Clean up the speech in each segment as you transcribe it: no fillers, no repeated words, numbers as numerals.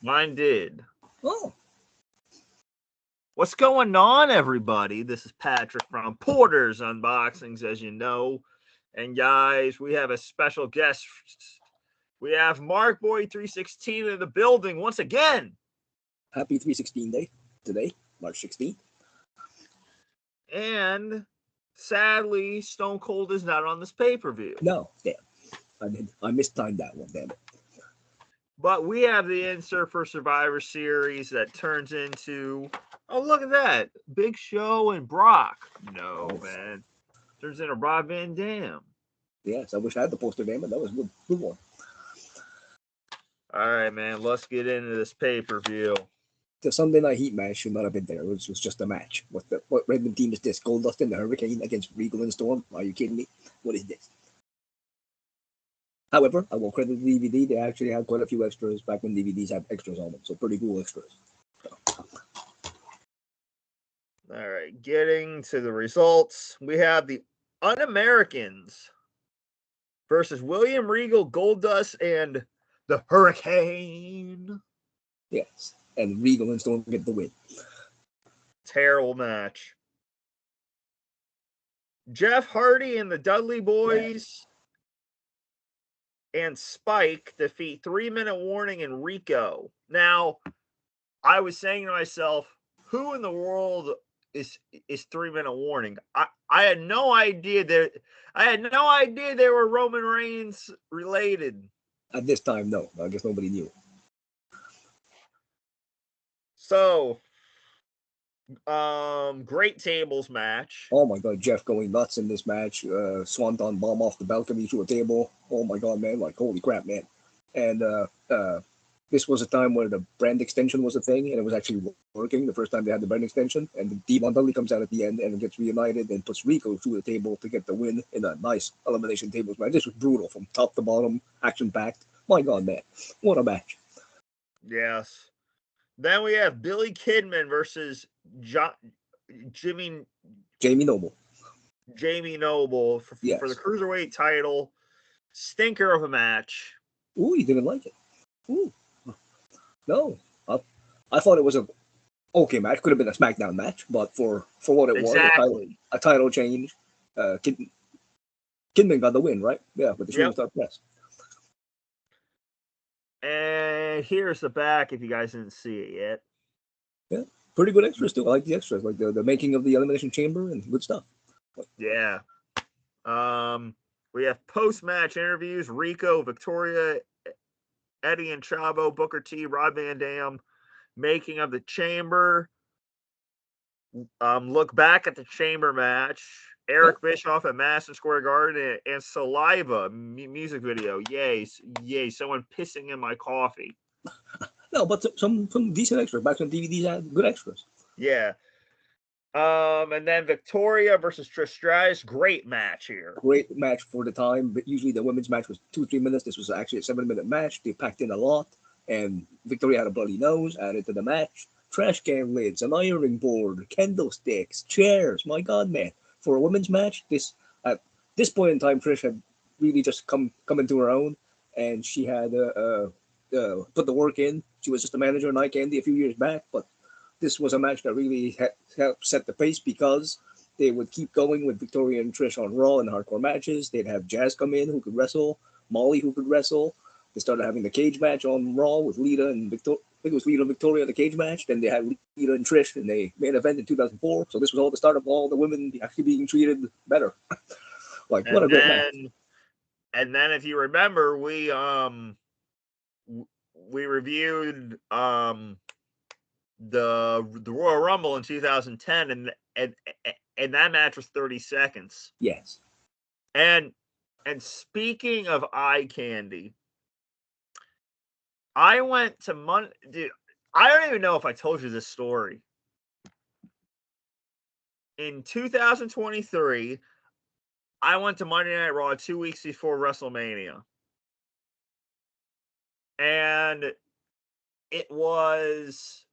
Mine did. Oh. What's going on, everybody? This is Patrick from Porter's Unboxings, as you know. And guys, we have a special guest. We have Mark Boy 316 in the building once again. Happy 316 day today, March 16th. And sadly, Stone Cold is not on this pay-per-view. No, damn. I mistimed that one, damn it. But we have the insert for Survivor Series that turns into, oh, look at that. Big Show and Brock. No, man. Turns into Rob Van Dam. Yes, I wish I had the poster, damn it. That was a good one. All right, man. Let's get into this pay-per-view. The Sunday Night Heat match should not have been there. It was just a match. What Redmond team is this? Goldust and the Hurricane against Regal and Storm? Are you kidding me? What is this? However, I will credit the DVD. They actually had quite a few extras back when DVDs had extras on them. So pretty cool extras. All right, getting to the results. We have the Un-Americans versus William Regal, Goldust, and the Hurricane. Yes, and Regal and Storm get the win. Terrible match. Jeff Hardy and the Dudley Boys and Spike defeat 3 Minute Warning and Rico. Now, I was saying to myself, who in the world is 3 Minute Warning? I had no idea they were Roman Reigns related. At this time, no. I guess nobody knew. So, great tables match. Oh my god, Jeff going nuts in this match. Swanton bomb off the balcony to a table. Oh my god, man, like holy crap, man. And this was a time where the brand extension was a thing, and it was actually working the first time they had the brand extension. And Devon Dudley comes out at the end and gets reunited and puts Rico through the table to get the win in a nice elimination tables match. This was brutal from top to bottom, action packed. My god, man, what a match. Yes. Then we have Billy Kidman versus Jamie Noble. Jamie Noble for the Cruiserweight title. Stinker of a match. Ooh, you didn't like it. Ooh. No. I thought it was a okay match. Could have been a SmackDown match, but for what it was, a title change. Kidman got the win, right? Yeah, with the Shooting Star Press. And here's the back if you guys didn't see it yet. Yeah, pretty good extras too. I like the extras, like the making of the Elimination Chamber and good stuff. Yeah. We have post-match interviews. Rico, Victoria, Eddie and Chavo, Booker T, Rob Van Dam, making of the Chamber. Look back at the Chamber match. Eric Bischoff at Madison Square Garden and Saliva music video. Yay, someone pissing in my coffee. No, but some decent extras. Back when DVDs had good extras. Yeah. And then Victoria versus Trish Stratus. Great match here. Great match for the time, but usually the women's match was 2-3 minutes. This was actually a 7-minute match. They packed in a lot, and Victoria had a bloody nose added to the match. Trash can lids, an ironing board, candlesticks, chairs. My God, man. For a women's match, at this point in time, Trish had really just come into her own, and she had put the work in. She was just a manager in Eye Candy a few years back, but this was a match that really helped set the pace because they would keep going with Victoria and Trish on Raw and hardcore matches. They'd have Jazz come in who could wrestle, Molly who could wrestle. They started having the cage match on Raw with Lita and Victoria. I think it was Lita and Victoria in the cage match. Then they had Lita and Trish in the main event in 2004. So this was all the start of all the women actually being treated better. What a great match. And then if you remember, we reviewed the Royal Rumble in 2010 and that match was 30 seconds. Yes. And speaking of eye candy, I went to dude, I don't even know if I told you this story. In 2023, I went to Monday Night Raw 2 weeks before WrestleMania. And it was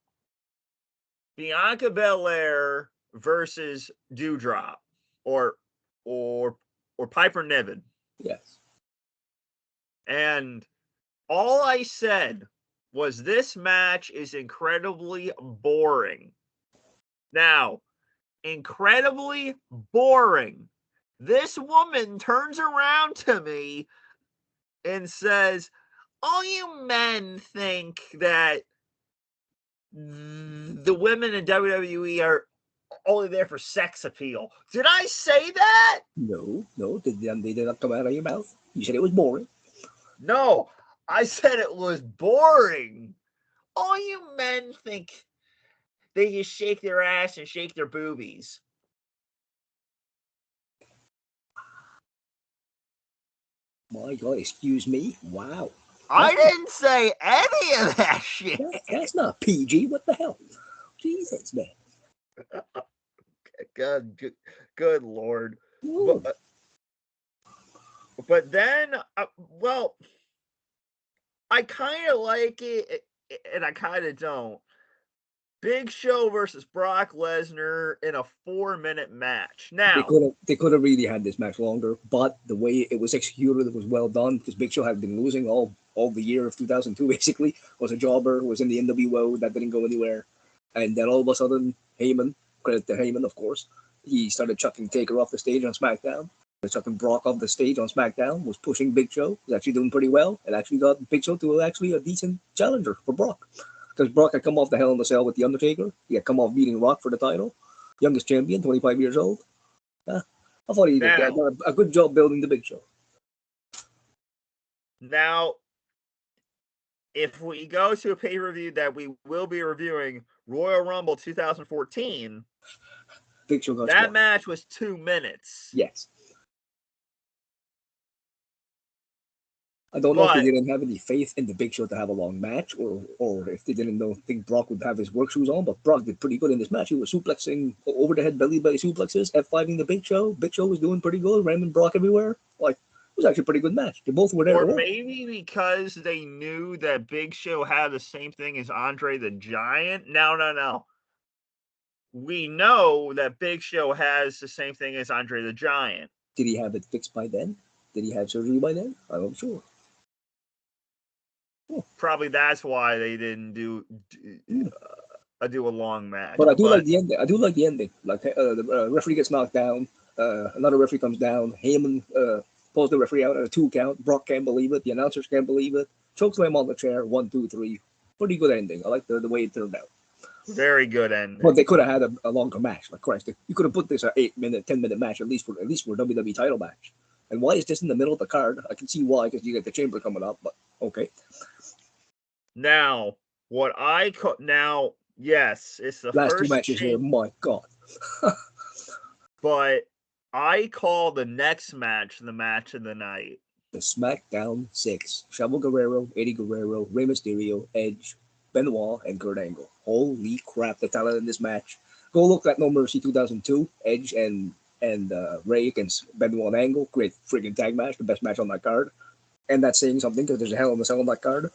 Bianca Belair versus Doudrop or Piper Niven. Yes. And all I said was this match is incredibly boring. Now, incredibly boring. This woman turns around to me and says, all you men think that the women in WWE are only there for sex appeal. Did I say that? No, they did not come out of your mouth. You said it was boring. No, I said it was boring. All you men think they just shake their ass and shake their boobies. My God, excuse me? Wow. I didn't say any of that shit. That's not PG. What the hell? Jesus, man. Good Lord. But then, well, I kind of like it, and I kind of don't. Big Show versus Brock Lesnar in a 4-minute match. Now they could have really had this match longer, but the way it was executed, it was well done because Big Show had been losing all the year of 2002. Basically, was a jobber, was in the NWO, that didn't go anywhere, and then all of a sudden, Heyman, credit to Heyman, of course, he started chucking Taker off the stage on SmackDown. Chucking Brock off the stage on SmackDown, was pushing Big Show, was actually doing pretty well, and actually got Big Show to actually a decent challenger for Brock. Because Brock had come off the Hell in the Cell with The Undertaker. He had come off beating Rock for the title. Youngest champion, 25 years old. I thought he did a good job building the Big Show. Now, if we go to a pay-per-view that we will be reviewing, Royal Rumble 2014, Big Show got that match was 2 minutes. Yes. I don't know if they didn't have any faith in the Big Show to have a long match, or if they didn't think Brock would have his work shoes on. But Brock did pretty good in this match. He was suplexing over the head, belly suplexes, F5ing the Big Show. Big Show was doing pretty good, ramming Brock everywhere. Like, it was actually a pretty good match. They both were there. Or maybe because they knew that Big Show had the same thing as Andre the Giant. No. We know that Big Show has the same thing as Andre the Giant. Did he have it fixed by then? Did he have surgery by then? I'm not sure. Probably that's why they didn't do a long match. But I do like the ending. I do like the ending. Like the referee gets knocked down. Another referee comes down. Heyman pulls the referee out at a 2 count. Brock can't believe it. The announcers can't believe it. Chokeslam on the chair. 1, 2, 3. Pretty good ending. I like the way it turned out. Very good ending. But they could have had a longer match. Like Christ, you could have put this an 8-minute, 10-minute match at least for a WWE title match. And why is this in the middle of the card? I can see why, because you get the Chamber coming up. But okay. Now, yes, it's the last first 2 matches here. My God. But I call the next match the match of the night. The SmackDown 6. Chavo Guerrero, Eddie Guerrero, Rey Mysterio, Edge, Benoit, and Kurt Angle. Holy crap, the talent in this match. Go look at No Mercy 2002. Edge and Rey against Benoit and Angle. Great friggin' tag match. The best match on that card. And that's saying something because there's a Hell in the Cell on that card.